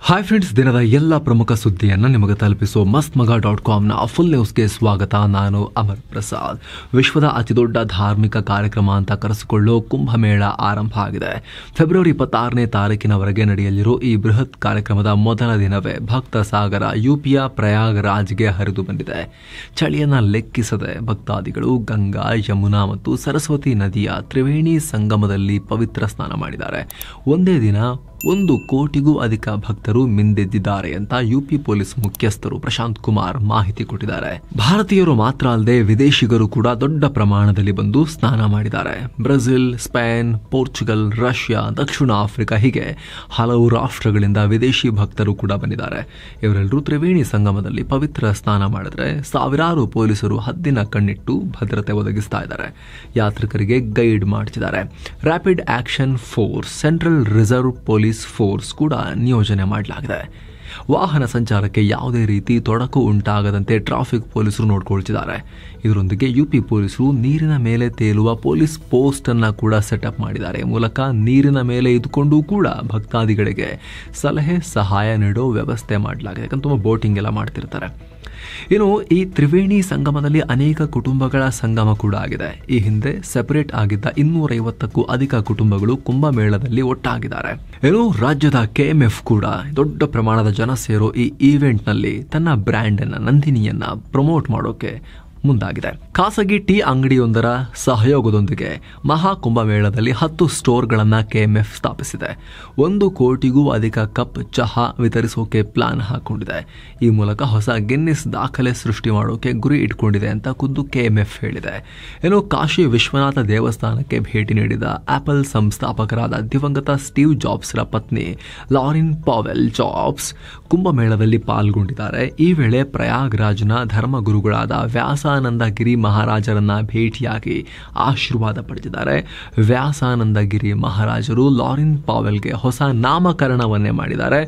Hi friends, ದಿನದ ಎಲ್ಲ ಪ್ರಮುಖ ಸುದ್ದಿಯನ್ನು ನಿಮಗೆ ತಲುಪಿಸುವ mastmaga.comನ ಫುಲ್ ನ್ಯೂಸ್ಗೆ ಸ್ವಾಗತ. ನಾನು ಅಮರ್ ಪ್ರಸಾದ್. ವಿಶ್ವದ ಅತಿದೊಡ್ಡ ಧಾರ್ಮಿಕ ಕಾರ್ಯಕ್ರಮ ಅಂತ ಕರೆಸಿಕೊಳ್ಳೋ ಕುಂಭಮೇಳ ಆರಂಭ ಆಗಿದೆ. ಫೆಬ್ರವರಿ 26ನೇ ತಾರೀಕಿನವರೆಗೆ ನಡೆಯಲಿರೋ ಈ ಬೃಹತ್ ಕಾರ್ಯಕ್ರಮದ ಮೊದಲ ದಿನವೇ ಭಕ್ತ ಸಾಗರ ಯುಪಿಯ ಪ್ರಯಾಗರಾಜ್ಗೆ ಹರಿದು ಬಂದಿದೆ. ಚಳಿಯನ್ನ ಲೆಕ್ಕಿಸದೆ ಭಕ್ತಾದಿಗಳು ಗಂಗಾ, ಯಮುನಾ ಮತ್ತು ಸರಸ್ವತಿ ನದಿಯ ತ್ರಿವೇಣಿ ಸಂಗಮದಲ್ಲಿ ಪವಿತ್ರ ಸ್ನಾನ ಮಾಡಿದ್ದಾರೆ. ಒಂದೇ ದಿನ 1 ಕೋಟಿಗೂ ಅಧಿಕ ಭಕ್ತರು ಮಿಂದೆದ್ದಿದ್ದಾರೆ ಅಂತ ಯುಪಿ ಪೊಲೀಸ್ ಮುಖ್ಯಸ್ಥರು ಪ್ರಶಾಂತ್ ಕುಮಾರ್ ಮಾಹಿತಿ ಕೊಟ್ಟಿದ್ದಾರೆ. ಭಾರತೀಯರು ಮಾತ್ರ ಅಲ್ಲದೆ ವಿದೇಶಿಗರು ಕೂಡ ದೊಡ್ಡ ಪ್ರಮಾಣದಲ್ಲಿ ಬಂದು ಸ್ನಾನ ಮಾಡಿದ್ದಾರೆ. ಬ್ರೆಜಿಲ್, ಸ್ಪೇನ್, ಪೋರ್ಚುಗಲ್, ರಷ್ಯಾ, ದಕ್ಷಿಣ ಆಫ್ರಿಕಾ ಹೀಗೆ ಹಲವು ರಾಷ್ಟ್ರಗಳಿಂದ ವಿದೇಶಿ ಭಕ್ತರು ಕೂಡ ಬಂದಿದ್ದಾರೆ. ಇವರೆಲ್ಲರೂ ತ್ರಿವೇಣಿ ಸಂಗಮದಲ್ಲಿ ಪವಿತ್ರ ಸ್ನಾನ ಮಾಡಿದ್ರೆ ಸಾವಿರಾರು ಪೊಲೀಸರು ಹದ್ದಿನ ಕಣ್ಣಿಟ್ಟು ಭದ್ರತೆ ಒದಗಿಸ್ತಾ ಇದ್ದಾರೆ. ಯಾತ್ರಿಕರಿಗೆ ಗೈಡ್ ಮಾಡ್ತಿದ್ದಾರೆ. Rapid action force, central reserve police force ಕೂಡ ನಿಯೋಜನೆ ಮಾಡಲಾಗಿದೆ. ವಾಹನ ಸಂಚಾರಕ್ಕೆ ಯಾವುದೇ ರೀತಿ ತೊಡಕು ಉಂಟಾಗದಂತೆ ಟ್ರಾಫಿಕ್ ಪೊಲೀಸರು ನೋಡಿಕೊಳ್ತಿದ್ದಾರೆ. ಇದರೊಂದಿಗೆ ಯುಪಿ ಪೊಲೀಸರು ನೀರಿನ ಮೇಲೆ ತೇಲುವ ಪೊಲೀಸ್ ಪೋಸ್ಟ್ ಅನ್ನ ಕೂಡ ಸೆಟಪ್ ಮಾಡಿದ್ದಾರೆ. ಮೂಲಕ ನೀರಿನ ಮೇಲೆ ಇದ್ಕೊಂಡು ಕೂಡ ಭಕ್ತಾದಿಗಳಿಗೆ ಸಲಹೆ ಸಹಾಯ ನೀಡೋ ವ್ಯವಸ್ಥೆ ಮಾಡಲಾಗಿದೆ. ಯಾಕಂದ್ರೆ ತುಂಬ ಬೋಟಿಂಗ್ ಎಲ್ಲ ಮಾಡ್ತಿರ್ತಾರೆ. ಇನ್ನು ಈ ತ್ರಿವೇಣಿ ಸಂಗಮದಲ್ಲಿ ಅನೇಕ ಕುಟುಂಬಗಳ ಸಂಗಮ ಕೂಡ ಆಗಿದೆ. ಈ ಹಿಂದೆ ಸೆಪರೇಟ್ ಆಗಿದ್ದ 250ಕ್ಕೂ ಅಧಿಕ ಕುಟುಂಬಗಳು ಕುಂಭಮೇಳದಲ್ಲಿ ಒಟ್ಟಾಗಿದ್ದಾರೆ. ಇನ್ನು ರಾಜ್ಯದ ಕೆಎಂಎಫ್ ಕೂಡ ದೊಡ್ಡ ಪ್ರಮಾಣದ ಜನ ಸೇರೋ ಈ ಈವೆಂಟ್ ನಲ್ಲಿ ತನ್ನ ಬ್ರ್ಯಾಂಡ್ ಅನ್ನ, ನಂದಿನಿಯನ್ನ ಪ್ರಮೋಟ್ ಮಾಡೋಕೆ ಮುಂದಾಗಿದೆ. ಖಾಸಗಿ ಟೀ ಅಂಗಡಿಯೊಂದರ ಸಹಯೋಗದೊಂದಿಗೆ ಮಹಾ ಕುಂಭಮೇಳದಲ್ಲಿ 10 ಸ್ಟೋರ್ಗಳನ್ನು ಕೆಎಂಎಫ್ ಸ್ಥಾಪಿಸಿದೆ. 1 ಕೋಟಿಗೂ ಅಧಿಕ ಕಪ್ ಚಹಾ ವಿತರಿಸೋಕೆ ಪ್ಲಾನ್ ಹಾಕೊಂಡಿದೆ. ಈ ಮೂಲಕ ಹೊಸ ಗಿನ್ನಿಸ್ ದಾಖಲೆ ಸೃಷ್ಟಿ ಮಾಡೋಕೆ ಗುರಿ ಇಟ್ಕೊಂಡಿದೆ ಅಂತ ಖುದ್ದು ಕೆಎಂಎಫ್ ಹೇಳಿದೆ. ಇನ್ನು ಕಾಶಿ ವಿಶ್ವನಾಥ ದೇವಸ್ಥಾನಕ್ಕೆ ಭೇಟಿ ನೀಡಿದ ಆಪಲ್ ಸಂಸ್ಥಾಪಕರಾದ ದಿವಂಗತ ಸ್ಟೀವ್ ಜಾಬ್ಸ್ರ ಪತ್ನಿ ಲಾರಿನ್ ಪಾವೆಲ್ ಜಾಬ್ಸ್ ಕುಂಭಮೇಳದಲ್ಲಿ ಪಾಲ್ಗೊಂಡಿದ್ದಾರೆ. ಈ ವೇಳೆ ಪ್ರಯಾಗ್ರಾಜ್ನ ಧರ್ಮಗುರುಗಳಾದ ವ್ಯಾಸಾನಂದಗಿರಿ ಮಹಾರಾಜರನ್ನ ಭೇಟಿಯಾಗಿ ಆಶೀರ್ವಾದ ಪಡೆದಿದ್ದಾರೆ. ವ್ಯಾಸಾನಂದಗಿರಿ ಮಹಾರಾಜರು ಲಾರಿನ್ ಪಾವೆಲ್ಗೆ ಹೊಸ ನಾಮಕರಣವನ್ನೇ ಮಾಡಿದ್ದಾರೆ.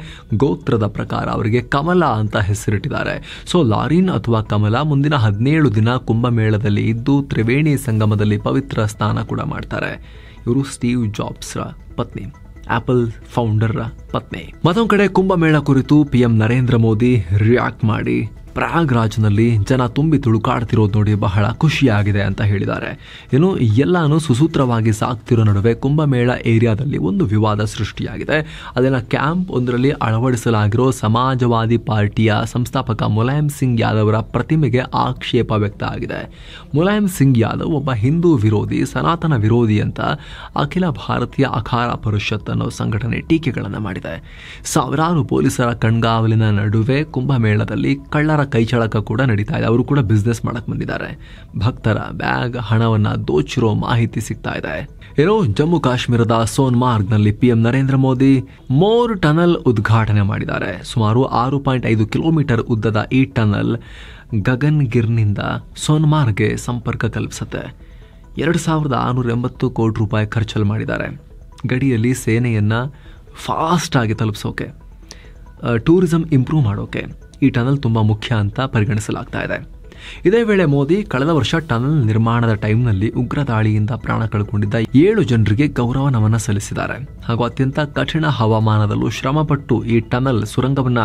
ಗೋತ್ರದ ಪ್ರಕಾರ ಅವರಿಗೆ ಕಮಲ ಅಂತ ಹೆಸರಿಟ್ಟಿದ್ದಾರೆ. ಸೊ ಲಾರಿನ್ ಅಥವಾ ಕಮಲ ಮುಂದಿನ 17 ದಿನ ಕುಂಭಮೇಳದಲ್ಲಿ ಇದ್ದು ತ್ರಿವೇಣಿ ಸಂಗಮದಲ್ಲಿ ಪವಿತ್ರ ಸ್ನಾನ ಕೂಡ ಮಾಡ್ತಾರೆ. ಇವರು ಸ್ಟೀವ್ ಜಾಬ್ಸ್ರ ಪತ್ನಿ, ಆಪಲ್ ಫೌಂಡರ್ ಪತ್ನಿ. ಮತ್ತೊಂದು ಕಡೆ ಕುಂಭಮೇಳ ಕುರಿತು ಪಿಎಂ ನರೇಂದ್ರ ಮೋದಿ ರಿಯಾಕ್ಟ್ ಮಾಡಿ ಪ್ರಯಾಗ್ರಾಜ್ನಲ್ಲಿ ಜನ ತುಂಬಿ ತುಳುಕಾಡ್ತಿರೋದು ನೋಡಿ ಬಹಳ ಖುಷಿಯಾಗಿದೆ ಅಂತ ಹೇಳಿದ್ದಾರೆ. ಇನ್ನು ಎಲ್ಲಾನು ಸುಸೂತ್ರವಾಗಿ ಸಾಗ್ತಿರೋ ನಡುವೆ ಕುಂಭಮೇಳ ಏರಿಯಾದಲ್ಲಿ ಒಂದು ವಿವಾದ ಸೃಷ್ಟಿಯಾಗಿದೆ. ಅದನ್ನ ಕ್ಯಾಂಪ್ ಒಂದರಲ್ಲಿ ಅಳವಡಿಸಲಾಗಿರೋ ಸಮಾಜವಾದಿ ಪಾರ್ಟಿಯ ಸಂಸ್ಥಾಪಕ ಮುಲಾಯಂ ಸಿಂಗ್ ಯಾದವ್ ಅವರ ಪ್ರತಿಮೆಗೆ ಆಕ್ಷೇಪ ವ್ಯಕ್ತ ಆಗಿದೆ. ಮುಲಾಯಂ ಸಿಂಗ್ ಯಾದವ್ ಒಬ್ಬ ಹಿಂದೂ ವಿರೋಧಿ, ಸನಾತನ ವಿರೋಧಿ ಅಂತ ಅಖಿಲ ಭಾರತೀಯ ಅಖಾರ ಪರಿಷತ್ ಅನ್ನೋ ಸಂಘಟನೆ ಟೀಕೆಗಳನ್ನು ಮಾಡಿದೆ. ಸಾವಿರಾರು ಪೊಲೀಸರ ಕಣ್ಗಾವಲಿನ ನಡುವೆ ಕುಂಭಮೇಳದಲ್ಲಿ ಕಳ್ಳರ ಕೈಚಳಕ ಕೂಡ ನಡೀತಾ ಇದೆ. ಅವರು ಕೂಡ ಬಿಸ್ನೆಸ್ ಮಾಡಕ್ ಬಂದಿದ್ದಾರೆ. ಭಕ್ತರ ಬ್ಯಾಗ್, ಹಣವನ್ನ ದೋಚಿರೋ ಮಾಹಿತಿ ಸಿಗ್ತಾ ಇದೆ. ಏನೋ ಜಮ್ಮು ಕಾಶ್ಮೀರದ ಸೋನ್ಮಾರ್ಗ್ ನಲ್ಲಿ PM Narendra Modi more tunnel ಉದ್ಘಾಟನೆ ಮಾಡಿದ್ದಾರೆ. ಸುಮಾರು 6.5 ಕಿಲೋಮೀಟರ್ ಉದ್ದದ ಈ ಟನಲ್ ಗಗನ್ಗಿರ್ನಿಂದ ಸೋನ್ಮಾರ್ಗ್ಗೆ ಸಂಪರ್ಕ ಕಲ್ಪಿಸುತ್ತೆ. 2680 ಕೋಟಿ ರೂಪಾಯಿ ಖರ್ಚಲ್ಲಿ ಮಾಡಿದ್ದಾರೆ. ಗಡಿಯಲ್ಲಿ ಸೇನೆಯನ್ನ ಫಾಸ್ಟ್ ಆಗಿ ತಲುಪಿಸೋಕೆ, ಟೂರಿಸಂ ಇಂಪ್ರೂವ್ ಮಾಡೋಕೆ ಈ ಟನಲ್ ತುಂಬಾ ಮುಖ್ಯ ಅಂತ ಪರಿಗಣಿಸಲಾಗ್ತಾ ಇದೆ. ಇದೇ ವೇಳೆ ಮೋದಿ ಕಳೆದ ವರ್ಷ ಟನಲ್ ನಿರ್ಮಾಣದ ಟೈಮ್ನಲ್ಲಿ ಉಗ್ರ ದಾಳಿಯಿಂದ ಪ್ರಾಣ ಕಳ್ಕೊಂಡಿದ್ದ 7 ಜನರಿಗೆ ಗೌರವ ನಮನ ಸಲ್ಲಿಸಿದ್ದಾರೆ. ಹಾಗೂ ಅತ್ಯಂತ ಕಠಿಣ ಹವಾಮಾನದಲ್ಲೂ ಶ್ರಮಪಟ್ಟು ಈ ಟನಲ್ ಸುರಂಗವನ್ನ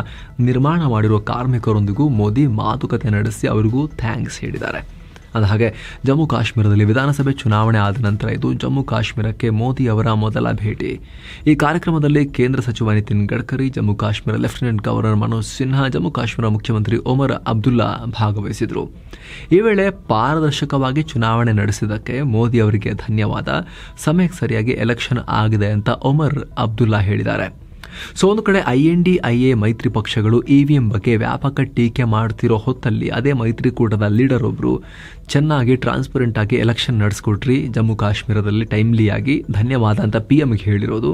ನಿರ್ಮಾಣ ಮಾಡಿರುವ ಕಾರ್ಮಿಕರೊಂದಿಗೂ ಮೋದಿ ಮಾತುಕತೆ ನಡೆಸಿ ಅವರಿಗೂ ಥ್ಯಾಂಕ್ಸ್ ಹೇಳಿದ್ದಾರೆ. ಅಂದ ಹಾಗೆ ಜಮ್ಮು ಕಾಶ್ಮೀರದಲ್ಲಿ ವಿಧಾನಸಭೆ ಚುನಾವಣೆ ಆದ ನಂತರ ಇದು ಜಮ್ಮು ಕಾಶ್ಮೀರಕ್ಕೆ ಮೋದಿ ಅವರ ಮೊದಲ ಭೇಟಿ. ಈ ಕಾರ್ಯಕ್ರಮದಲ್ಲಿ ಕೇಂದ್ರ ಸಚಿವ ನಿತಿನ್ ಗಡ್ಕರಿ, ಜಮ್ಮು ಕಾಶ್ಮೀರ ಲೆಫ್ಟಿನೆಂಟ್ ಗವರ್ನರ್ ಮನೋಜ್ ಸಿನ್ಹಾ, ಜಮ್ಮು ಕಾಶ್ಮೀರ ಮುಖ್ಯಮಂತ್ರಿ ಒಮರ್ ಅಬ್ದುಲ್ಲಾ ಭಾಗವಹಿಸಿದರು. ಈ ವೇಳೆ ಪಾರದರ್ಶಕವಾಗಿ ಚುನಾವಣೆ ನಡೆಸಿದ್ದಕ್ಕೆ ಮೋದಿ ಅವರಿಗೆ ಧನ್ಯವಾದ. ಸಮಯಕ್ಕೆ ಸರಿಯಾಗಿ ಎಲೆಕ್ಷನ್ ಆಗಿದೆ ಅಂತ ಒಮರ್ ಅಬ್ದುಲ್ಲಾ ಹೇಳಿದ್ದಾರೆ. ಸೊ ಒಂದು ಕಡೆ INDIA ಮೈತ್ರಿ ಪಕ್ಷಗಳು ಇವಿಎಂ ಬಗ್ಗೆ ವ್ಯಾಪಕ ಟೀಕೆ ಮಾಡ್ತಿರೋ ಹೊತ್ತಲ್ಲಿ ಅದೇ ಮೈತ್ರಿಕೂಟದ ಲೀಡರ್ ಒಬ್ರು ಚೆನ್ನಾಗಿ ಟ್ರಾನ್ಸ್ಪರೆಂಟ್ ಆಗಿ ಎಲೆಕ್ಷನ್ ನಡೆಸ್ಕೊಟ್ರಿ ಜಮ್ಮು ಕಾಶ್ಮೀರದಲ್ಲಿ ಟೈಮ್ಲಿಯಾಗಿ, ಧನ್ಯವಾದ ಅಂತ PMಗೆ ಹೇಳಿರೋದು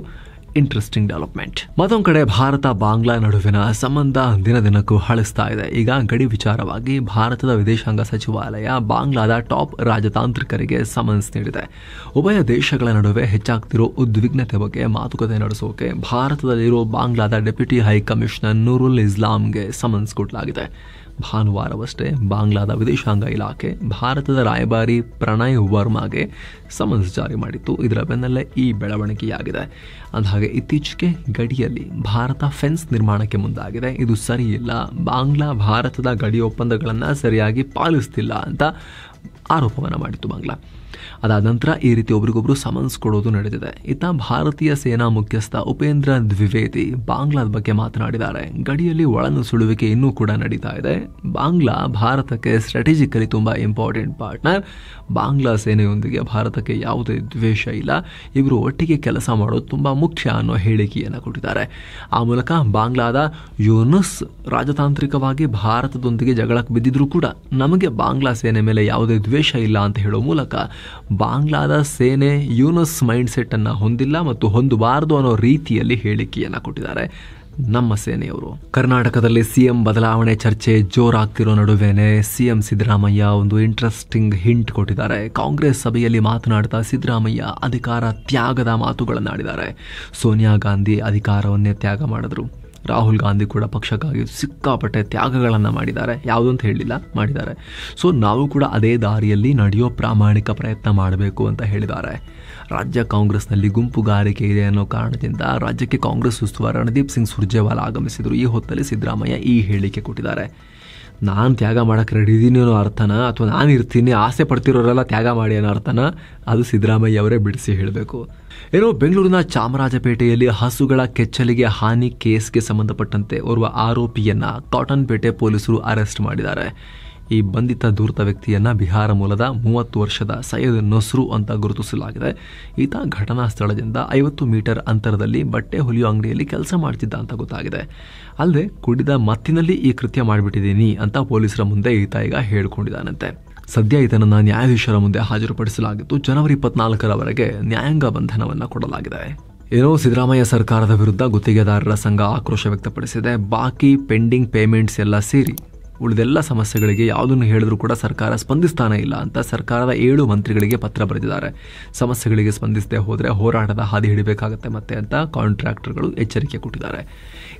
ಇಂಟ್ರೆಸ್ಟಿಂಗ್ ಡೆವಲಪ್ಮೆಂಟ್. ಮತ್ತೊಂದು ಕಡೆ ಭಾರತ ಬಾಂಗ್ಲಾ ನಡುವಿನ ಸಂಬಂಧ ದಿನದಿನಕ್ಕೂ ಹಳಿಸ್ತಾ ಇದೆ. ಈಗ ಗಡಿ ವಿಚಾರವಾಗಿ ಭಾರತದ ವಿದೇಶಾಂಗ ಸಚಿವಾಲಯ ಬಾಂಗ್ಲಾದ ಟಾಪ್ ರಾಜತಾಂತ್ರಿಕರಿಗೆ ಸಮನ್ಸ್ ನೀಡಿದೆ. ಉಭಯ ದೇಶಗಳ ನಡುವೆ ಹೆಚ್ಚಾಗ್ತಿರೋ ಉದ್ವಿಗ್ನತೆ ಬಗ್ಗೆ ಮಾತುಕತೆ ನಡೆಸೋಕೆ ಭಾರತದಲ್ಲಿರೋ ಬಾಂಗ್ಲಾದ ಡೆಪ್ಯೂಟಿ ಹೈ ಕಮಿಷನರ್ ನೂರುಲ್ ಇಸ್ಲಾಂಗೆ ಸಮನ್ಸ್ ಕೊಡಲಾಗಿದೆ. ಭಾನುವಾರವಷ್ಟೇ ಬಾಂಗ್ಲಾದ ವಿದೇಶಾಂಗ ಇಲಾಖೆ ಭಾರತದ ರಾಯಭಾರಿ ಪ್ರಣಯ್ ವರ್ಮಾಗೆ ಸಮನ್ಸ್ ಜಾರಿ ಮಾಡಿತ್ತು. ಇದರ ಬೆನ್ನಲ್ಲೇ ಈ ಬೆಳವಣಿಗೆಯಾಗಿದೆ. ಅಂದಹಾಗೆ ಇತ್ತೀಚೆಗೆ ಗಡಿಯಲ್ಲಿ ಭಾರತ ಫೆನ್ಸ್ ನಿರ್ಮಾಣಕ್ಕೆ ಮುಂದಾಗಿದೆ. ಇದು ಸರಿಯಿಲ್ಲ, ಬಾಂಗ್ಲಾ ಭಾರತದ ಗಡಿ ಒಪ್ಪಂದಗಳನ್ನು ಸರಿಯಾಗಿ ಪಾಲಿಸ್ತಿಲ್ಲ ಅಂತ ಆರೋಪವನ್ನು ಮಾಡಿತ್ತು ಬಾಂಗ್ಲಾ. ಅದಾದ ನಂತರ ಈ ರೀತಿ ಒಬ್ರಿಗೊಬ್ರು ಸಮನ್ಸ್ ಕೊಡೋದು ನಡೆದಿದೆ. ಇತ್ತ ಭಾರತೀಯ ಸೇನಾ ಮುಖ್ಯಸ್ಥ ಉಪೇಂದ್ರ ದ್ವಿವೇದಿ ಬಾಂಗ್ಲಾದ ಬಗ್ಗೆ ಮಾತನಾಡಿದ್ದಾರೆ. ಗಡಿಯಲ್ಲಿ ಒಳನುಸುಳುವಿಕೆ ಇನ್ನೂ ಕೂಡ ನಡೀತಾ ಇದೆ. ಬಾಂಗ್ಲಾ ಭಾರತಕ್ಕೆ ಸ್ಟ್ರಾಟಜಿಕಲಿ ತುಂಬಾ ಇಂಪಾರ್ಟೆಂಟ್ ಪಾರ್ಟ್ನರ್. ಬಾಂಗ್ಲಾ ಸೇನೆಯೊಂದಿಗೆ ಭಾರತಕ್ಕೆ ಯಾವುದೇ ದ್ವೇಷ ಇಲ್ಲ, ಇವರು ಒಟ್ಟಿಗೆ ಕೆಲಸ ಮಾಡೋದು ತುಂಬಾ ಮುಖ್ಯ ಅನ್ನೋ ಹೇಳಿಕೆಯನ್ನು ಕೊಟ್ಟಿದ್ದಾರೆ. ಆ ಮೂಲಕ ಬಾಂಗ್ಲಾದ ಯೂನುಸ್ ರಾಜತಾಂತ್ರಿಕವಾಗಿ ಭಾರತದೊಂದಿಗೆ ಜಗಳಕ್ಕೆ ಬಿದ್ದಿದ್ರು ಕೂಡ ನಮಗೆ ಬಾಂಗ್ಲಾ ಸೇನೆ ಮೇಲೆ ಯಾವುದೇ ದ್ವೇಷ ಇಲ್ಲ ಅಂತ ಹೇಳೋ ಮೂಲಕ ಬಾಂಗ್ಲಾದ ಸೇನೆ ಯೂನುಸ್ ಮೈಂಡ್ ಸೆಟ್ ಅನ್ನ ಹೊಂದಿಲ್ಲ ಮತ್ತು ಹೊಂದಬಾರದು ಅನ್ನೋ ರೀತಿಯಲ್ಲಿ ಹೇಳಿಕೆಯನ್ನ ಕೊಟ್ಟಿದ್ದಾರೆ ನಮ್ಮ ಸೇನೆಯವರು. ಕರ್ನಾಟಕದಲ್ಲಿ ಸಿಎಂ ಬದಲಾವಣೆ ಚರ್ಚೆ ಜೋರಾಗ್ತಿರೋ ನಡುವೆನೆ ಸಿಎಂ ಸಿದ್ದರಾಮಯ್ಯ ಒಂದು ಇಂಟ್ರೆಸ್ಟಿಂಗ್ ಹಿಂಟ್ ಕೊಟ್ಟಿದ್ದಾರೆ. ಕಾಂಗ್ರೆಸ್ ಸಭೆಯಲ್ಲಿ ಮಾತನಾಡ್ತಾ ಸಿದ್ದರಾಮಯ್ಯ ಅಧಿಕಾರ ತ್ಯಾಗದ ಮಾತುಗಳನ್ನಾಡಿದ್ದಾರೆ. ಸೋನಿಯಾ ಗಾಂಧಿ ಅಧಿಕಾರವನ್ನೇ ತ್ಯಾಗ ಮಾಡಿದ್ರು, ರಾಹುಲ್ ಗಾಂಧಿ ಕೂಡ ಪಕ್ಷಕ್ಕಾಗಿ ಸಿಕ್ಕಾಪಟ್ಟೆ ತ್ಯಾಗಗಳನ್ನು ಮಾಡಿದ್ದಾರೆ, ಯಾವುದಂತ ಹೇಳಿಲ್ಲ, ಮಾಡಿದ್ದಾರೆ. ಸೊ ನಾವು ಕೂಡ ಅದೇ ದಾರಿಯಲ್ಲಿ ನಡೆಯೋ ಪ್ರಾಮಾಣಿಕ ಪ್ರಯತ್ನ ಮಾಡಬೇಕು ಅಂತ ಹೇಳಿದ್ದಾರೆ. ರಾಜ್ಯ ಕಾಂಗ್ರೆಸ್ನಲ್ಲಿ ಗುಂಪುಗಾರಿಕೆ ಇದೆ ಅನ್ನೋ ಕಾರಣದಿಂದ ರಾಜ್ಯಕ್ಕೆ ಕಾಂಗ್ರೆಸ್ ಉಸ್ತುವಾರಿ ರಣದೀಪ್ ಸಿಂಗ್ ಸುರ್ಜೇವಾಲಾ ಆಗಮಿಸಿದರು. ಈ ಹೊತ್ತಲ್ಲಿ ಸಿದ್ದರಾಮಯ್ಯ ಈ ಹೇಳಿಕೆ ಕೊಟ್ಟಿದ್ದಾರೆ. ನಾನು ತ್ಯಾಗ ಮಾಡೋಕ್ಕೆ ರೆಡಿ ಇದ್ದೀನಿ ಅನ್ನೋ ಅರ್ಥನ, ಅಥವಾ ನಾನು ಇರ್ತೀನಿ ಆಸೆ ಪಡ್ತಿರೋರೆಲ್ಲ ತ್ಯಾಗ ಮಾಡಿ ಅನ್ನೋ ಅರ್ಥನ, ಅದು ಸಿದ್ದರಾಮಯ್ಯ ಅವರೇ ಬಿಡಿಸಿ ಹೇಳಬೇಕು. ಏನೋ ಬೆಂಗಳೂರಿನ ಚಾಮರಾಜಪೇಟೆಯಲ್ಲಿ ಹಸುಗಳ ಕೆಚ್ಚಲಿಗೆ ಹಾನಿ ಕೇಸ್ಗೆ ಸಂಬಂಧಪಟ್ಟಂತೆ ಓರ್ವ ಆರೋಪಿಯನ್ನ ಕಾಟನ್ಪೇಟೆ ಪೊಲೀಸರು ಅರೆಸ್ಟ್ ಮಾಡಿದ್ದಾರೆ. ಈ ಬಂಧಿತ ದೂರ್ತ ವ್ಯಕ್ತಿಯನ್ನ ಬಿಹಾರ ಮೂಲದ 30 ವರ್ಷದ ಸೈಯದ್ ನಸ್ರು ಅಂತ ಗುರುತಿಸಲಾಗಿದೆ. ಈತ ಘಟನಾ ಸ್ಥಳದಿಂದ 50 ಮೀಟರ್ ಅಂತರದಲ್ಲಿ ಬಟ್ಟೆ ಹೊಲಿಯೋ ಅಂಗಡಿಯಲ್ಲಿ ಕೆಲಸ ಮಾಡ್ತಿದ್ದ ಅಂತ ಗೊತ್ತಾಗಿದೆ. ಅಲ್ಲದೆ ಕುಡಿದ ಮತ್ತಿನಲ್ಲಿ ಈ ಕೃತ್ಯ ಮಾಡಿಬಿಟ್ಟಿದ್ದೀನಿ ಅಂತ ಪೊಲೀಸರ ಮುಂದೆ ಈತ ಈಗ ಹೇಳ್ಕೊಂಡಿದ್ದಾನಂತೆ. ಸದ್ಯ ಈತನನ್ನ ನ್ಯಾಯಾಧೀಶರ ಮುಂದೆ ಹಾಜರುಪಡಿಸಲಾಗಿದ್ದು ಜನವರಿ 24ರವರೆಗೆ ನ್ಯಾಯಾಂಗ ಬಂಧನವನ್ನ ಕೊಡಲಾಗಿದೆ. ಏನೋ ಸಿದ್ದರಾಮಯ್ಯ ಸರ್ಕಾರದ ವಿರುದ್ಧ ಗುತ್ತಿಗೆದಾರರ ಸಂಘ ಆಕ್ರೋಶ ವ್ಯಕ್ತಪಡಿಸಿದೆ. ಬಾಕಿ ಪೆಂಡಿಂಗ್ ಪೇಮೆಂಟ್ಸ್ ಎಲ್ಲ ಸೇರಿ ಉಳಿದೆಲ್ಲ ಸಮಸ್ಯೆಗಳಿಗೆ ಯಾವುದನ್ನು ಹೇಳಿದ್ರೂ ಕೂಡ ಸರ್ಕಾರ ಸ್ಪಂದಿಸ್ತಾನೆ ಇಲ್ಲ ಅಂತ ಸರ್ಕಾರದ 7 ಮಂತ್ರಿಗಳಿಗೆ ಪತ್ರ ಬರೆದಿದ್ದಾರೆ. ಸಮಸ್ಯೆಗಳಿಗೆ ಸ್ಪಂದಿಸದೆ ಹೋದರೆ ಹೋರಾಟದ ಹಾದಿ ಹಿಡಿಬೇಕಾಗತ್ತೆ ಮತ್ತೆ ಅಂತ ಕಾಂಟ್ರಾಕ್ಟರ್ಗಳು ಎಚ್ಚರಿಕೆ ಕೊಟ್ಟಿದ್ದಾರೆ.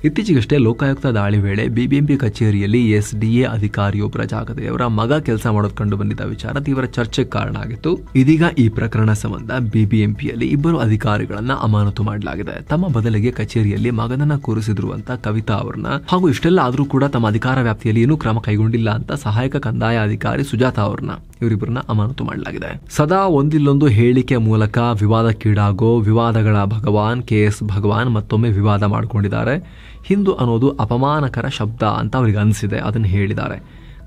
ಇತ್ತೀಚೆಗಷ್ಟೇ ಲೋಕಾಯುಕ್ತ ದಾಳಿ ವೇಳೆ ಬಿಬಿಎಂಪಿ ಕಚೇರಿಯಲ್ಲಿ ಎಸ್ಡಿಎ ಅಧಿಕಾರಿಯೊಬ್ಬರ ಜಾಗದವರ ಮಗ ಕೆಲಸ ಮಾಡೋದು ಕಂಡು ಬಂದಿದ್ದ ವಿಚಾರ ತೀವ್ರ ಚರ್ಚೆಗೆ ಕಾರಣ ಆಗಿತ್ತು. ಇದೀಗ ಈ ಪ್ರಕರಣ ಸಂಬಂಧ ಬಿಬಿಎಂಪಿಯಲ್ಲಿ 2 ಅಧಿಕಾರಿಗಳನ್ನ ಅಮಾನತು ಮಾಡಲಾಗಿದೆ. ತಮ್ಮ ಬದಲಿಗೆ ಕಚೇರಿಯಲ್ಲಿ ಮಗನನ್ನ ಕೂರಿಸಿದ್ರು ಅಂತ ಕವಿತಾ ಅವರನ್ನ, ಹಾಗೂ ಇಷ್ಟೆಲ್ಲ ಆದರೂ ಕೂಡ ತಮ್ಮ ಅಧಿಕಾರ ವ್ಯಾಪ್ತಿಯಲ್ಲಿ ಏನೂ ಕ್ರಮ ಕೈಗೊಂಡಿಲ್ಲ ಅಂತ ಸಹಾಯಕ ಕಂದಾಯ ಅಧಿಕಾರಿ ಸುಜಾತಾ ಅವರನ್ನ, ಇವರಿಬ್ಬರನ್ನ ಅಮಾನತು ಮಾಡಲಾಗಿದೆ. ಸದಾ ಒಂದಿಲ್ಲೊಂದು ಹೇಳಿಕೆ ಮೂಲಕ ವಿವಾದಕ್ಕೀಡಾಗೋ ವಿವಾದಗಳ ಭಗವಾನ್ KS ಭಗವಾನ್ ಮತ್ತೊಮ್ಮೆ ವಿವಾದ ಮಾಡಿಕೊಂಡಿದ್ದಾರೆ. ಹಿಂದೂ ಅನ್ನೋದು ಅಪಮಾನಕರ ಶಬ್ದ ಅಂತ ಅವರಿಗೆ ಅನಿಸಿದೆ, ಅದನ್ನು ಹೇಳಿದ್ದಾರೆ.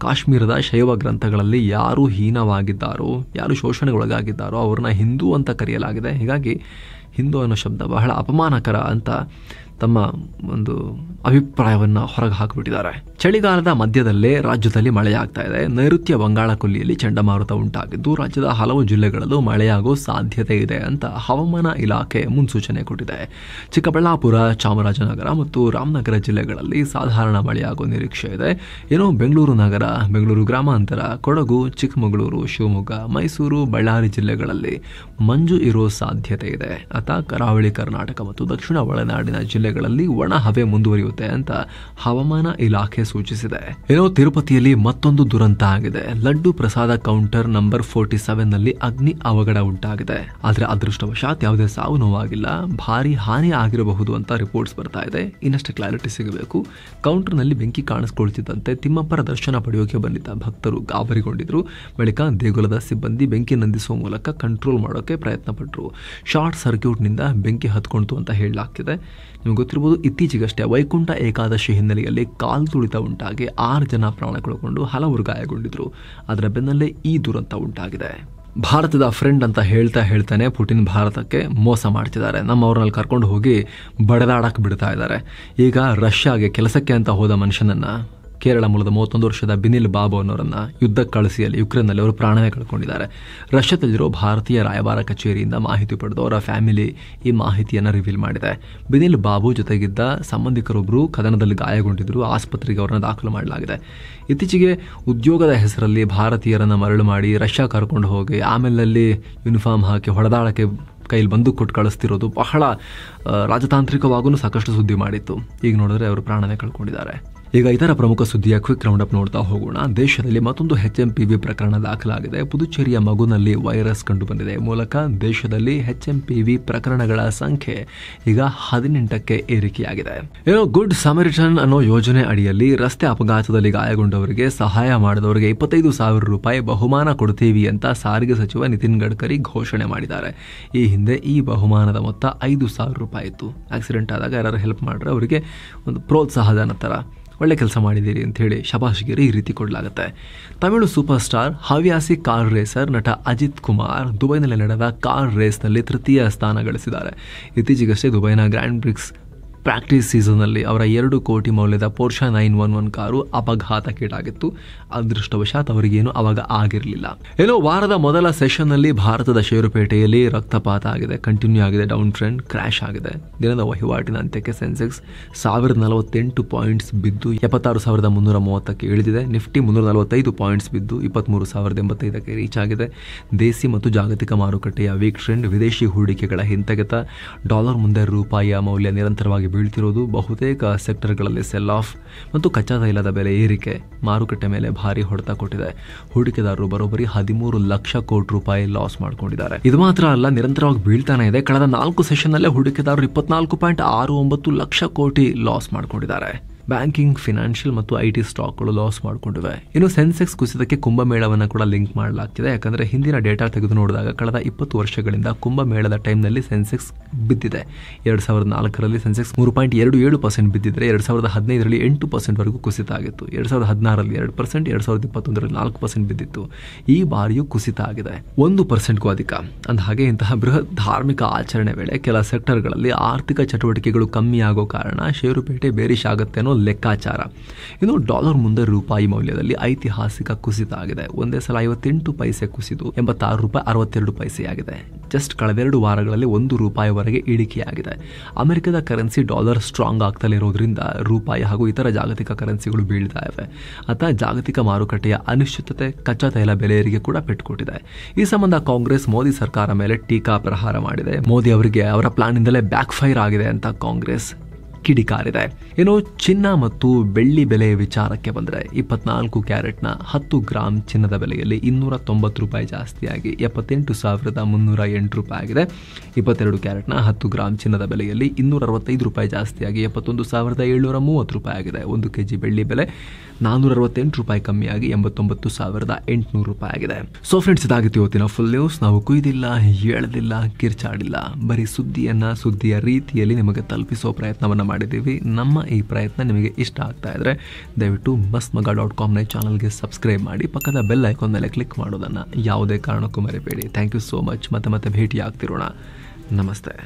ಕಾಶ್ಮೀರದ ಶೈವ ಗ್ರಂಥಗಳಲ್ಲಿ ಯಾರು ಹೀನವಾಗಿದ್ದಾರೋ, ಯಾರು ಶೋಷಣೆಗೊಳಗಾಗಿದ್ದಾರೋ ಅವ್ರನ್ನ ಹಿಂದೂ ಅಂತ ಕರೆಯಲಾಗಿದೆ. ಹೀಗಾಗಿ ಹಿಂದೂ ಅನ್ನೋ ಶಬ್ದ ಬಹಳ ಅಪಮಾನಕರ ಅಂತ ತಮ್ಮ ಒಂದು ಅಭಿಪ್ರಾಯವನ್ನು ಹೊರಗೆ ಹಾಕಿಬಿಟ್ಟಿದ್ದಾರೆ. ಚಳಿಗಾಲದ ಮಧ್ಯದಲ್ಲೇ ರಾಜ್ಯದಲ್ಲಿ ಮಳೆಯಾಗ್ತಾ ಇದೆ. ನೈಋತ್ಯ ಬಂಗಾಳ ಕೊಲ್ಲಿಯಲ್ಲಿ ಚಂಡಮಾರುತ ಉಂಟಾಗಿದ್ದು ರಾಜ್ಯದ ಹಲವು ಜಿಲ್ಲೆಗಳಲ್ಲೂ ಮಳೆಯಾಗೋ ಸಾಧ್ಯತೆ ಇದೆ ಅಂತ ಹವಾಮಾನ ಇಲಾಖೆ ಮುನ್ಸೂಚನೆ ಕೊಟ್ಟಿದೆ. ಚಿಕ್ಕಬಳ್ಳಾಪುರ, ಚಾಮರಾಜನಗರ ಮತ್ತು ರಾಮನಗರ ಜಿಲ್ಲೆಗಳಲ್ಲಿ ಸಾಧಾರಣ ಮಳೆಯಾಗೋ ನಿರೀಕ್ಷೆ ಇದೆ. ಏನೋ ಬೆಂಗಳೂರು ನಗರ, ಬೆಂಗಳೂರು ಗ್ರಾಮಾಂತರ, ಕೊಡಗು, ಚಿಕ್ಕಮಗಳೂರು, ಶಿವಮೊಗ್ಗ, ಮೈಸೂರು, ಬಳ್ಳಾರಿ ಜಿಲ್ಲೆಗಳಲ್ಲಿ ಮಂಜು ಇರೋ ಸಾಧ್ಯತೆ ಇದೆ. ಕರಾವಳಿ ಕರ್ನಾಟಕ ಮತ್ತು ದಕ್ಷಿಣ ಒಳನಾಡಿನ ಜಿಲ್ಲೆಗಳಲ್ಲಿ ಒಣ ಹವೆ ಮುಂದುವರಿಯುತ್ತೆ ಅಂತ ಹವಾಮಾನ ಇಲಾಖೆ ಸೂಚಿಸಿದೆ. ಏನೋ ತಿರುಪತಿಯಲ್ಲಿ ಮತ್ತೊಂದು ದುರಂತ ಆಗಿದೆ. ಲಡ್ಡು ಪ್ರಸಾದ ಕೌಂಟರ್ ನಂಬರ್ 47 ನಲ್ಲಿ ಅಗ್ನಿ ಅವಘಡ ಉಂಟಾಗಿದೆ. ಆದರೆ ಅದೃಷ್ಟವಶಾತ್ ಯಾವುದೇ ಸಾವು ನೋವಾಗಿಲ್ಲ. ಭಾರಿ ಹಾನಿ ಆಗಿರಬಹುದು ಅಂತ ರಿಪೋರ್ಟ್ಸ್ ಬರ್ತಾ ಇದೆ. ಇನ್ನಷ್ಟು ಕ್ಲಾರಿಟಿ ಸಿಗಬೇಕು. ಕೌಂಟರ್ ನಲ್ಲಿ ಬೆಂಕಿ ಕಾಣಿಸಿಕೊಳ್ತಿದ್ದಂತೆ ತಿಮ್ಮಪ್ಪರ ದರ್ಶನ ಪಡೆಯೋಕೆ ಬಂದಿದ್ದ ಭಕ್ತರು ಗಾಬರಿಗೊಂಡಿದ್ರು. ಬಳಿಕ ದೇಗುಲದ ಸಿಬ್ಬಂದಿ ಬೆಂಕಿ ನಂದಿಸುವ ಮೂಲಕ ಕಂಟ್ರೋಲ್ ಮಾಡೋಕೆ ಪ್ರಯತ್ನ ಪಟ್ಟರು. ಶಾರ್ಟ್ ಸರ್ಕ್ಯೂಟ್ ನಿಂದ ಬೆಂಕಿ ಹತ್ಕೊಳ್ತು ಅಂತ ಹೇಳಲಾಗ್ತಿದೆ. ನಿಮಗೆ ಗೊತ್ತಿರಬಹುದು, ಇತ್ತೀಚೆಗಷ್ಟೇ ವೈಕುಂಠ ಏಕಾದಶಿ ಹಿನ್ನೆಲೆಯಲ್ಲಿ ಕಾಲು ತುಳಿತ ಉಂಟಾಗಿ 6 ಜನ ಪ್ರಾಣ ಕಳ್ಕೊಂಡು ಹಲವರು ಗಾಯಗೊಂಡಿದ್ರು. ಅದರ ಬೆನ್ನಲ್ಲೇ ಈ ದುರಂತ ಉಂಟಾಗಿದೆ. ಭಾರತದ ಫ್ರೆಂಡ್ ಅಂತ ಹೇಳ್ತಾನೆ ಪುಟಿನ್ ಭಾರತಕ್ಕೆ ಮೋಸ ಮಾಡ್ತಿದ್ದಾರೆ. ನಮ್ಮವ್ರನ್ನಲ್ಲಿ ಕರ್ಕೊಂಡು ಹೋಗಿ ಬಡದಾಡಕ್ಕೆ ಬಿಡ್ತಾ ಇದ್ದಾರೆ. ಈಗ ರಷ್ಯಾಗೆ ಕೆಲಸಕ್ಕೆ ಅಂತ ಹೋದ ಮನುಷ್ಯನನ್ನ, ಕೇರಳ ಮೂಲದ 31 ವರ್ಷದ ಬಿನಿಲ್ ಬಾಬು ಅನ್ನೋರನ್ನ ಯುದ್ಧಕ್ಕೆ ಕಳಿಸಿ ಅಲ್ಲಿ ಯುಕ್ರೇನ್ನಲ್ಲಿ ಅವರು ಪ್ರಾಣವೇ ಕಳ್ಕೊಂಡಿದ್ದಾರೆ. ರಷ್ಯಾದಲ್ಲಿರೋ ಭಾರತೀಯ ರಾಯಭಾರ ಕಚೇರಿಯಿಂದ ಮಾಹಿತಿ ಪಡೆದು ಅವರ ಫ್ಯಾಮಿಲಿ ಈ ಮಾಹಿತಿಯನ್ನು ರಿವೀಲ್ ಮಾಡಿದೆ. ಬಿನಿಲ್ ಬಾಬು ಜೊತೆಗಿದ್ದ ಸಂಬಂಧಿಕರೊಬ್ಬರು ಕದನದಲ್ಲಿ ಗಾಯಗೊಂಡಿದ್ರು. ಆಸ್ಪತ್ರೆಗೆ ಅವರನ್ನು ದಾಖಲು ಮಾಡಲಾಗಿದೆ. ಇತ್ತೀಚೆಗೆ ಉದ್ಯೋಗದ ಹೆಸರಲ್ಲಿ ಭಾರತೀಯರನ್ನು ಮರಳು ಮಾಡಿ ರಷ್ಯಾ ಕರ್ಕೊಂಡು ಹೋಗಿ ಆಮೇಲೆ ಯೂನಿಫಾರ್ಮ್ ಹಾಕಿ ಹೊಡೆದಾಡಕ್ಕೆ ಕೈಲಿ ಬಂದೂಕು ಕೊಟ್ಟು ಕಳಿಸ್ತಿರೋದು ಬಹಳ ರಾಜತಾಂತ್ರಿಕವಾಗೂ ಸಾಕಷ್ಟು ಸುದ್ದಿ ಮಾಡಿತ್ತು. ಈಗ ನೋಡಿದ್ರೆ ಅವರು ಪ್ರಾಣನೇ ಕಳ್ಕೊಂಡಿದ್ದಾರೆ. ಈಗ ಇತರ ಪ್ರಮುಖ ಸುದ್ದಿಯ ಕ್ವಿಕ್ ರೌಂಡ್ ಅಪ್ ನೋಡ್ತಾ ಹೋಗೋಣ. ದೇಶದಲ್ಲಿ ಮತ್ತೊಂದು HMPV ಪ್ರಕರಣ ದಾಖಲಾಗಿದೆ. ಪುದುಚೇರಿಯ ಮಗುನಲ್ಲಿ ವೈರಸ್ ಕಂಡುಬಂದಿದೆ. ಮೂಲಕ ದೇಶದಲ್ಲಿ HMPV ಪ್ರಕರಣಗಳ ಸಂಖ್ಯೆ ಈಗ 18ಕ್ಕೆ ಏರಿಕೆಯಾಗಿದೆ. ಗುಡ್ ಸಮರಿಟನ್ ಅನ್ನೋ ಯೋಜನೆ ಅಡಿಯಲ್ಲಿ ರಸ್ತೆ ಅಪಘಾತದಲ್ಲಿ ಗಾಯಗೊಂಡವರಿಗೆ ಸಹಾಯ ಮಾಡಿದವರಿಗೆ 25,000 ರೂಪಾಯಿ ಬಹುಮಾನ ಕೊಡ್ತೀವಿ ಅಂತ ಸಾರಿಗೆ ಸಚಿವ ನಿತಿನ್ ಗಡ್ಕರಿ ಘೋಷಣೆ ಮಾಡಿದ್ದಾರೆ. ಈ ಹಿಂದೆ ಈ ಬಹುಮಾನದ ಮೊತ್ತ 5,000 ರೂಪಾಯಿ ಇತ್ತು. ಆಕ್ಸಿಡೆಂಟ್ ಆದಾಗ ಯಾರು ಹೆಲ್ಪ್ ಮಾಡಿದ್ರೆ ಅವರಿಗೆ ಒಂದು ಪ್ರೋತ್ಸಾಹಧನ ಥರ ಒಳ್ಳೆ ಕೆಲಸ ಮಾಡಿದ್ದೀರಿ ಅಂತ ಹೇಳಿ ಶಬಾಷ್ಗಿರಿ ಈ ರೀತಿ ಕೊಡಲಾಗುತ್ತೆ. ತಮಿಳು ಸೂಪರ್ ಸ್ಟಾರ್ ಹವ್ಯಾಸಿ ಕಾರ್ ರೇಸರ್ ನಟ ಅಜಿತ್ ಕುಮಾರ್ ದುಬೈನಲ್ಲಿ ನಡೆದ ಕಾರ್ ರೇಸ್ನಲ್ಲಿ ತೃತೀಯ ಸ್ಥಾನ ಗಳಿಸಿದ್ದಾರೆ. ಇತ್ತೀಚೆಗಷ್ಟೇ ದುಬೈನ ಗ್ರ್ಯಾಂಡ್ ಪ್ರಿಕ್ಸ್ ಪ್ರಾಕ್ಟೀಸ್ ಸೀಸನ್ನಲ್ಲಿ ಅವರ 2 ಕೋಟಿ ಮೌಲ್ಯದ ಪೋರ್ಷಾ 911 ಕಾರು ಅಪಘಾತಕ್ಕೀಡಾಗಿತ್ತು. ಅದೃಷ್ಟವಶಾತ್ ಅವರಿಗೇನು ಅವಾಗ ಆಗಿರಲಿಲ್ಲ. ವಾರದ ಮೊದಲ ಸೆಷನ್ನಲ್ಲಿ ಭಾರತದ ಷೇರುಪೇಟೆಯಲ್ಲಿ ರಕ್ತಪಾತ ಆಗಿದೆ. ಕಂಟಿನ್ಯೂ ಆಗಿದೆ ಡೌನ್ ಟ್ರೆಂಡ್, ಕ್ರ್ಯಾಶ್ ಆಗಿದೆ. ದಿನದ ವಹಿವಾಟಿನ ಅಂತ್ಯಕ್ಕೆ ಸೆನ್ಸೆಕ್ಸ್ 1048 ಪಾಯಿಂಟ್ಸ್ ಬಿದ್ದು 76,330ಕ್ಕೆ ಇಳಿದಿದೆ. ನಿಫ್ಟಿ 345 ಪಾಯಿಂಟ್ಸ್ ಬಿದ್ದು 23,085ಕ್ಕೆ ರೀಚ್ ಆಗಿದೆ. ದೇಸಿ ಮತ್ತು ಜಾಗತಿಕ ಮಾರುಕಟ್ಟೆಯ ವೀಕ್ ಟ್ರೆಂಡ್, ವಿದೇಶಿ ಹೂಡಿಕೆಗಳ ಹಿಂತೆಗೆತ, ಡಾಲರ್ ಮುಂದೆ ರೂಪಾಯಿಯ ಮೌಲ್ಯ ನಿರಂತರವಾಗಿ ಬೀಳ್ತಿರೋದು, ಬಹುತೇಕ ಸೆಕ್ಟರ್ಗಳಲ್ಲಿ ಸೆಲ್ ಆಫ್ ಮತ್ತು ಕಚ್ಚಾ ತೈಲದ ಬೆಲೆ ಏರಿಕೆ ಮಾರುಕಟ್ಟೆ ಮೇಲೆ ಭಾರಿ ಹೊಡೆತ ಕೊಟ್ಟಿದೆ. ಹೂಡಿಕೆದಾರರು ಬರೋಬ್ಬರಿ 13 ಲಕ್ಷ ಕೋಟಿ ರೂಪಾಯಿ ಲಾಸ್ ಮಾಡ್ಕೊಂಡಿದ್ದಾರೆ. ಇದು ಮಾತ್ರ ಅಲ್ಲ, ನಿರಂತರವಾಗಿ ಬೀಳ್ತಾನೆ ಇದೆ. ಕಳೆದ 4 ಸೆಷನ್ನಲ್ಲೇ ಹೂಡಿಕೆದಾರರು 24.69 ಲಕ್ಷ ಕೋಟಿ ಲಾಸ್ ಮಾಡ್ಕೊಂಡಿದ್ದಾರೆ. ಬ್ಯಾಂಕಿಂಗ್, ಫಿನಾನ್ಷಿಯಲ್ ಮತ್ತು IT ಸ್ಟಾಕ್ಗಳು ಲಾಸ್ ಮಾಡಿಕೊಂಡಿವೆ. ಇನ್ನು ಸೆನ್ಸೆಕ್ಸ್ ಕುಸಿತಕ್ಕೆ ಕುಂಭಮೇಳವನ್ನು ಕೂಡ ಲಿಂಕ್ ಮಾಡಲಾಗ್ತಿದೆ. ಯಾಕಂದರೆ ಹಿಂದಿನ ಡೇಟಾ ತೆಗೆದು ನೋಡಿದಾಗ ಕಳೆದ 20 ವರ್ಷಗಳಿಂದ ಕುಂಭಮೇಳದ ಟೈಮ್ನಲ್ಲಿ ಸೆನ್ಸೆಕ್ಸ್ ಬಿದ್ದಿದೆ. 2004ರಲ್ಲಿ ಸೆನ್ಸೆಕ್ಸ್ 3.27% ಬಿದ್ದಿದ್ರೆ 2015ರಲ್ಲಿ 8% ವರೆಗೂ ಕುಸಿತ ಆಗಿತ್ತು. 2016ರಲ್ಲಿ 2%, 2021ರಲ್ಲಿ 4% ಬಿದ್ದಿತ್ತು. ಈ ಬಾರಿಯೂ ಕುಸಿತ ಆಗಿದೆ, 1%ಗೂ ಅಧಿಕ. ಅಂದಹಾಗೆ ಇಂತಹ ಬೃಹತ್ ಧಾರ್ಮಿಕ ಆಚರಣೆ ವೇಳೆ ಕೆಲ ಸೆಕ್ಟರ್ಗಳಲ್ಲಿ ಆರ್ಥಿಕ ಚಟುವಟಿಕೆಗಳು ಕಮ್ಮಿಯಾಗೋ ಕಾರಣ ಷೇರುಪೇಟೆ ಬೇರಿಶ್ ಆಗುತ್ತೆ ಅನ್ನೋ ಲೆಕ್ಕಾಚಾರ. ಇನ್ನು ಡಾಲರ್ ಮುಂದೆ ರೂಪಾಯಿ ಮೌಲ್ಯದಲ್ಲಿ ಐತಿಹಾಸಿಕ ಕುಸಿತ ಆಗಿದೆ. ಒಂದೇ ಸಲ 58 ಪೈಸೆ ಕುಸಿದು 86 ರೂಪಾಯಿ 62 ಪೈಸೆಯಾಗಿದೆ. ಜಸ್ಟ್ ಕಳೆದೆರಡು ವಾರಗಳಲ್ಲಿ 1 ರೂಪಾಯಿವರೆಗೆ ಇಳಿಕೆಯಾಗಿದೆ. ಅಮೆರಿಕದ ಕರೆನ್ಸಿ ಡಾಲರ್ ಸ್ಟ್ರಾಂಗ್ ಆಗ್ತಲಿರೋದ್ರಿಂದ ರೂಪಾಯಿ ಹಾಗೂ ಇತರ ಜಾಗತಿಕ ಕರೆನ್ಸಿಗಳು ಬೀಳ್ತಾ ಇವೆ. ಅಥವಾ ಜಾಗತಿಕ ಮಾರುಕಟ್ಟೆಯ ಅನಿಶ್ಚಿತತೆ ಕಚ್ಚಾ ತೈಲ ಬೆಲೆ ಏರಿಕೆ ಕೂಡ ಪೆಟ್ಟುಕೊಟ್ಟಿದೆ. ಈ ಸಂಬಂಧ ಕಾಂಗ್ರೆಸ್ ಮೋದಿ ಸರ್ಕಾರ ಮೇಲೆ ಟೀಕಾ ಪ್ರಹಾರ ಮಾಡಿದೆ. ಮೋದಿ ಅವರಿಗೆ ಅವರ ಪ್ಲಾನ್ ಇಂದಲೇ ಬ್ಯಾಕ್ ಫೈರ್ ಆಗಿದೆ ಅಂತ ಕಾಂಗ್ರೆಸ್ ಕಿಡಿಕಾರಿದೆ. ಇನ್ನು ಚಿನ್ನ ಮತ್ತು ಬೆಳ್ಳಿ ಬೆಲೆ ವಿಚಾರಕ್ಕೆ ಬಂದರೆ 24 ಕ್ಯಾರೆಟ್ನ 10 ಗ್ರಾಮ್ ಚಿನ್ನದ ಬೆಲೆಯಲ್ಲಿ 290 ರೂಪಾಯಿ ಜಾಸ್ತಿಯಾಗಿ 78,308 ರೂಪಾಯಿ ಆಗಿದೆ. 22 ಕ್ಯಾರೆಟ್ನ 10 ಗ್ರಾಮ್ ಚಿನ್ನದ ಬೆಲೆಯಲ್ಲಿ 265 ರೂಪಾಯಿ ಜಾಸ್ತಿಯಾಗಿ 71,730 ರೂಪಾಯಿ ಆಗಿದೆ. 1 kg ಬೆಳ್ಳಿ ಬೆಲೆ 468 ರೂಪಾಯಿ ಕಮ್ಮಿಯಾಗಿ 89,800 ರೂಪಾಯಿ ಆಗಿದೆ. ಸೊ ಫ್ರೆಂಡ್ಸ್, ಇದಾಗಿತ್ತು ಇವತ್ತಿನ ಫುಲ್ ನ್ಯೂಸ್. ನಾವು ಕುಯ್ದಿಲ್ಲ, ಎಳೆದಿಲ್ಲ, ಕಿರ್ಚಾಡಿಲ್ಲ, ಬರೀ ಸುದ್ದಿಯ ರೀತಿಯಲ್ಲಿ ನಿಮಗೆ ತಲುಪಿಸೋ ಪ್ರಯತ್ನವನ್ನು ಮಾಡಿದ್ದೀವಿ. ನಮ್ಮ ಈ ಪ್ರಯತ್ನ ನಿಮಗೆ ಇಷ್ಟ ಆಗ್ತಾ ಇದ್ರೆ ದಯವಿಟ್ಟು mastmaga.com ಚಾನಲ್ಗೆ ಸಬ್ಸ್ಕ್ರೈಬ್ ಮಾಡಿ, ಪಕ್ಕದ ಬೆಲ್ ಐಕಾನ್ ಮೇಲೆ ಕ್ಲಿಕ್ ಮಾಡೋದನ್ನು ಯಾವುದೇ ಕಾರಣಕ್ಕೂ ಮರೆಯಬೇಡಿ. Thank you so much. ಮತ್ತೆ ಭೇಟಿ ಆಗ್ತಿರೋಣ. ನಮಸ್ತೆ.